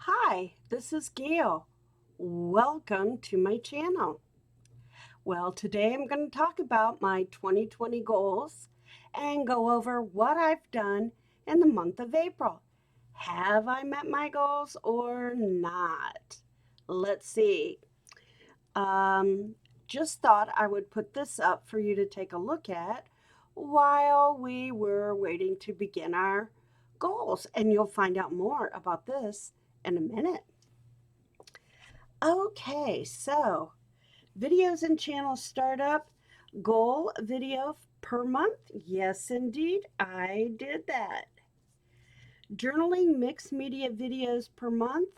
Hi, this is Gail. Welcome to my channel. Well, today I'm going to talk about my 2020 goals and go over what I've done in the month of April. Have I met my goals or not? Let's see. Um, just thought I would put this up for you to take a look at while we were waiting to begin our goals, and you'll find out more about this in a minute. Okay, so videos and channel startup goal video per month. Yes, indeed, I did that. Journaling mixed media videos per month.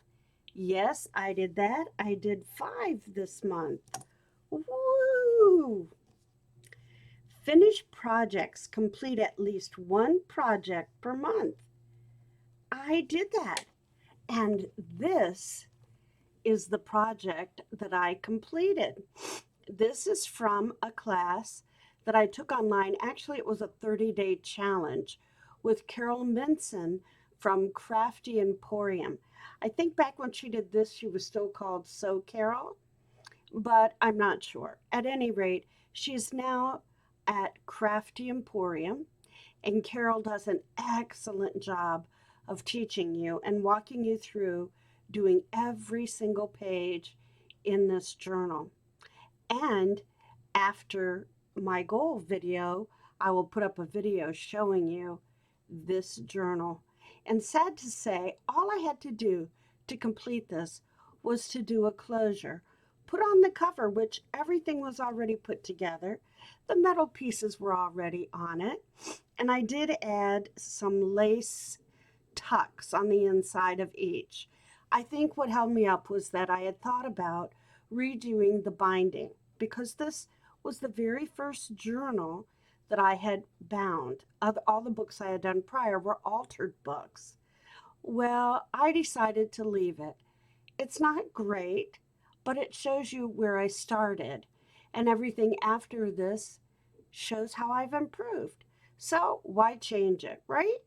Yes, I did that. I did 5 this month. Woo! Finish projects, complete at least one project per month. I did that. And this is the project that I completed. This is from a class that I took online. Actually, it was a 30-day challenge with Carol Minson from Crafty Emporium. I think back when she did this, she was still called So Carol, but I'm not sure. At any rate, she's now at Crafty Emporium, and Carol does an excellent job of teaching you and walking you through doing every single page in this journal. And after my goal video, I will put up a video showing you this journal. And sad to say, all I had to do to complete this was to do a closure. Put on the cover, which everything was already put together. The metal pieces were already on it. And I did add some lace tucks on the inside of each. I think what held me up was that I had thought about redoing the binding because this was the very first journal that I had bound. All the books I had done prior were altered books. Well, I decided to leave it. It's not great, but it shows you where I started, and everything after this shows how I've improved. So why change it, right?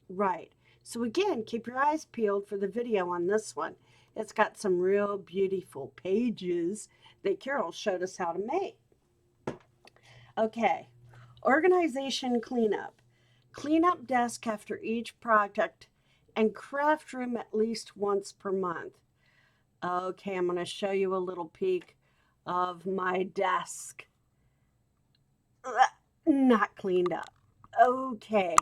Right. So again, keep your eyes peeled for the video on this one. It's got some real beautiful pages that Carol showed us how to make. Okay, organization cleanup. Clean up desk after each project and craft room at least once per month. Okay, I'm going to show you a little peek of my desk. Not cleaned up. Okay,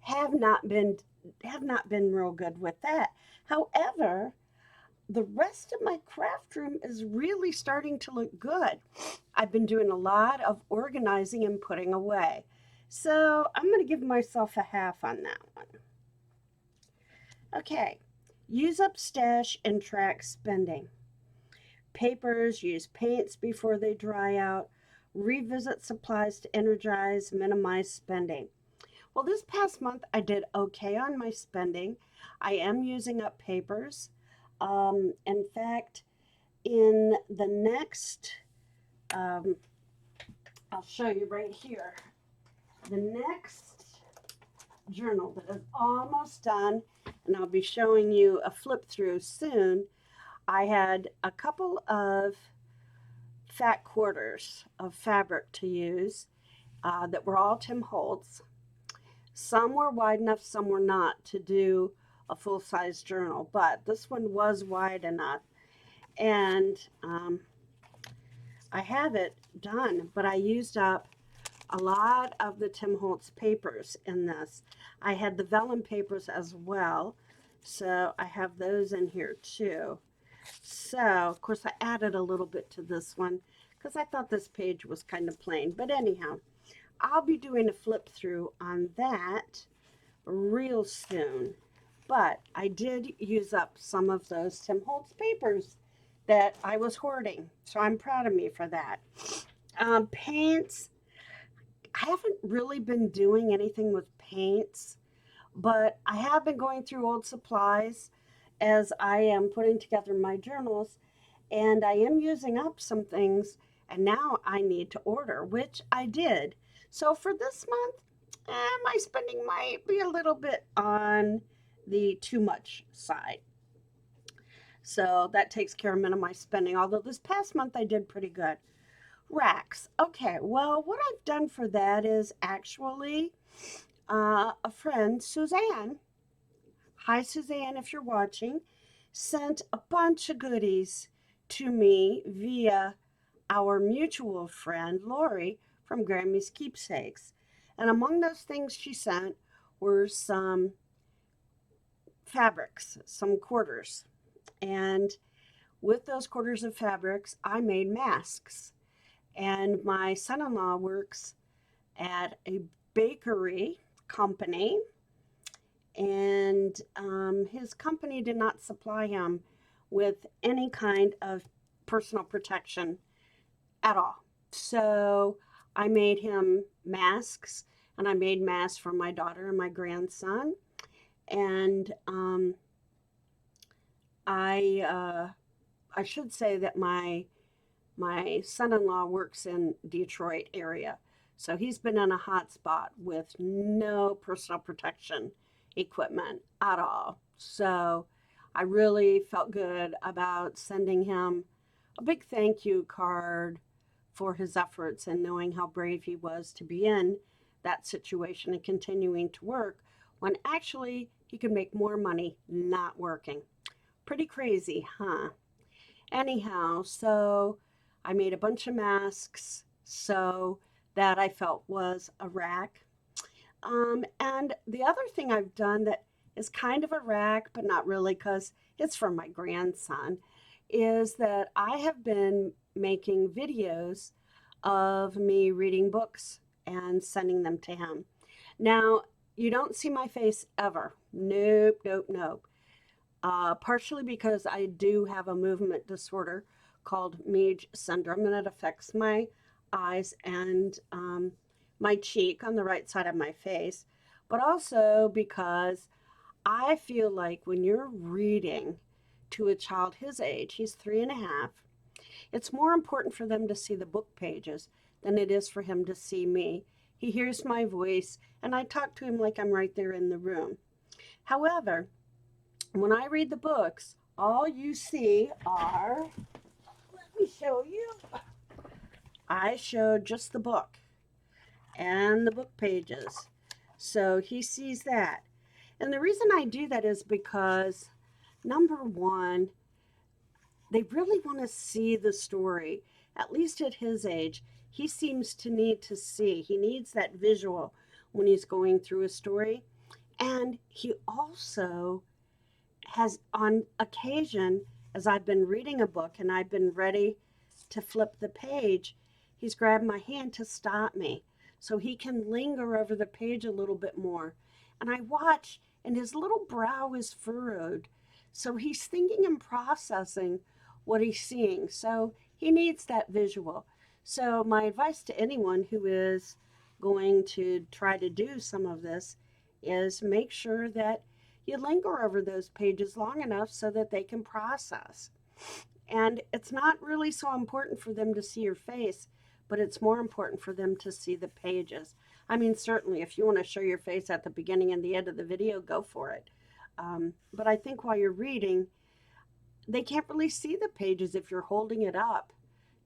have not been have not been real good with that. However, the rest of my craft room is really starting to look good. I've been doing a lot of organizing and putting away. So I'm going to give myself a half on that one. Okay, use up stash and track spending. Papers, use paints before they dry out. Revisit supplies to energize, minimize spending. Well, this past month I did okay on my spending. I am using up papers. In fact, in the next, um, I'll show you right here, the next journal that is almost done, and I'll be showing you a flip through soon. I had a couple of fat quarters of fabric to use that were all Tim Holtz. Some were wide enough, some were not to do a full-size journal, but this one was wide enough. And I have it done, but I used up a lot of the Tim Holtz papers in this. I had the vellum papers as well, so I have those in here too. So, of course, I added a little bit to this one because I thought this page was kind of plain. But anyhow, I'll be doing a flip through on that real soon. But I did use up some of those Tim Holtz papers that I was hoarding. So I'm proud of me for that. Paints. I haven't really been doing anything with paints, but I have been going through old supplies as I am putting together my journals, and I am using up some things, and now I need to order, which I did. So for this month, my spending might be a little bit on the too much side. So that takes care of minimize spending, although this past month I did pretty good. Racks. Okay, well, what I've done for that is actually a friend, Suzanne. Hi, Suzanne, if you're watching, sent a bunch of goodies to me via our mutual friend, Lori, from Grammy's Keepsakes. And among those things she sent were some fabrics, some quarters. And with those quarters of fabrics, I made masks. And my son in law works at a bakery company, and his company did not supply him with any kind of personal protection at all. So I made him masks, and I made masks for my daughter and my grandson. And I should say that my son-in-law works in Detroit area, so he's been in a hot spot with no personal protection equipment at all. So I really felt good about sending him a big thank you card for his efforts and knowing how brave he was to be in that situation and continuing to work when actually he could make more money not working. Pretty crazy, huh? Anyhow, so I made a bunch of masks, so that I felt was a rack. And the other thing I've done that is kind of a rack, but not really because it's for my grandson, is that I have been making videos of me reading books and sending them to him. Now, you don't see my face ever. Nope, nope, nope. Partially because I do have a movement disorder called Mage syndrome, and it affects my eyes and my cheek on the right side of my face, but also because I feel like when you're reading to a child his age, he's 3.5, it's more important for them to see the book pages than it is for him to see me. He hears my voice, and I talk to him like I'm right there in the room. However, when I read the books, all you see are, let me show you. I showed just the book and the book pages. So he sees that. And the reason I do that is because, number one, they really want to see the story. At least at his age, he seems to need to see. He needs that visual when he's going through a story. And he also has, on occasion, as I've been reading a book and I've been ready to flip the page, he's grabbed my hand to stop me so he can linger over the page a little bit more. And I watch, and his little brow is furrowed. So he's thinking and processing what he's seeing. So he needs that visual. So my advice to anyone who is going to try to do some of this is make sure that you linger over those pages long enough so that they can process. And it's not really so important for them to see your face, but it's more important for them to see the pages. I mean, certainly, if you want to show your face at the beginning and the end of the video, go for it. But I think while you're reading, they can't really see the pages if you're holding it up,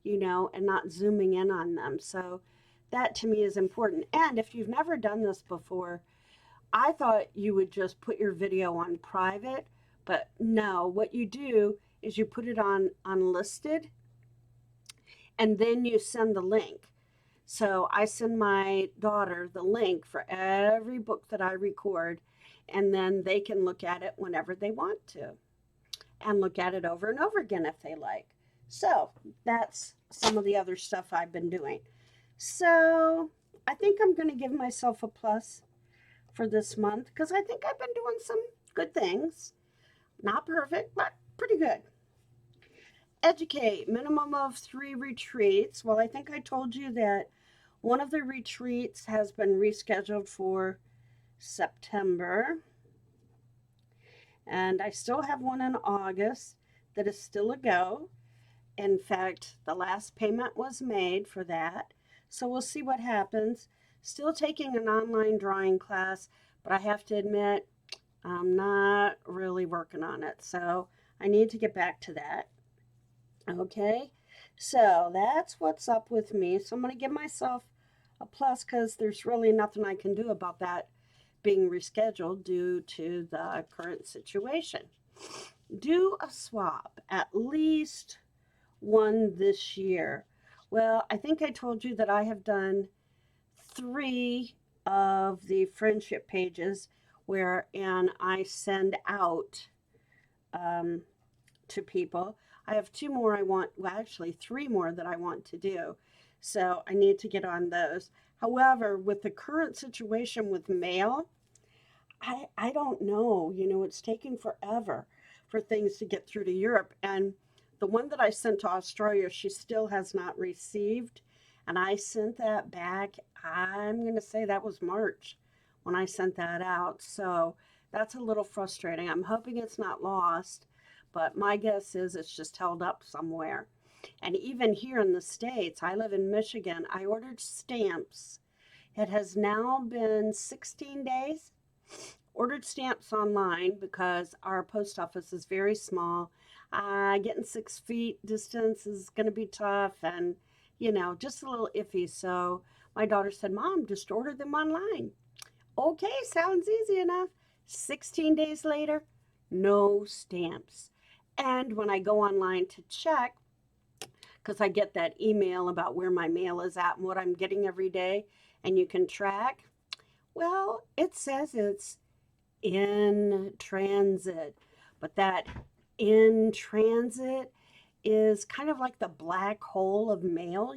and not zooming in on them. So that to me is important. And if you've never done this before, I thought you would just put your video on private, but no, what you do is you put it on unlisted and then you send the link. So I send my daughter the link for every book that I record, and then they can look at it whenever they want to and look at it over and over again if they like. So that's some of the other stuff I've been doing. So I think I'm going to give myself a plus for this month because I think I've been doing some good things. Not perfect, but pretty good. Educate, minimum of 3 retreats. Well, I think I told you that one of the retreats has been rescheduled for September. And I still have one in August that is still a go. In fact, the last payment was made for that. So we'll see what happens. Still taking an online drawing class, but I have to admit, I'm not really working on it. So I need to get back to that. Okay, so that's what's up with me. So I'm going to give myself a plus because there's really nothing I can do about that being rescheduled due to the current situation. Do a swap, at least one this year. Well, I think I told you that I have done 3 of the friendship pages where and I send out um, to people. I have 2 more I want, well, actually 3 more that I want to do. So I need to get on those. However, with the current situation with mail, I don't know. It's taking forever for things to get through to Europe. And the one that I sent to Australia, she still has not received. And I sent that back, I'm going to say that was March when I sent that out. So that's a little frustrating. I'm hoping it's not lost, but my guess is it's just held up somewhere. And even here in the States, I live in Michigan, I ordered stamps. It has now been 16 days. Ordered stamps online because our post office is very small. Getting 6 feet distance is going to be tough and, just a little iffy. So my daughter said, Mom, just order them online. Okay, sounds easy enough. 16 days later, no stamps. And when I go online to check, because I get that email about where my mail is at and what I'm getting every day, and you can track, well, it says it's in transit. But that in transit is kind of like the black hole of mail.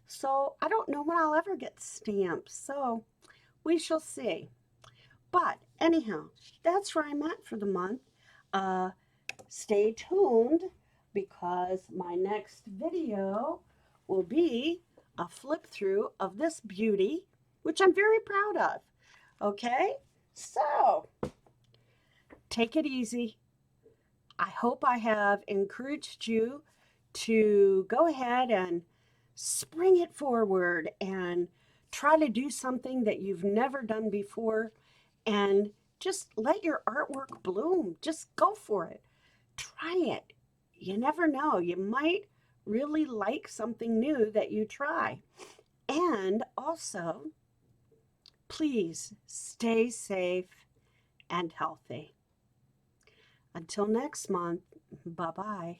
So I don't know when I'll ever get stamps. So we shall see. But anyhow, that's where I'm at for the month. Uh, Stay tuned because my next video will be a flip through of this beauty, which I'm very proud of. Okay? So, take it easy. I hope I have encouraged you to go ahead and spring it forward and try to do something that you've never done before and just let your artwork bloom. Just go for it. Try it. You never know. You might really like something new that you try. And also, please stay safe and healthy. Until next month, bye bye.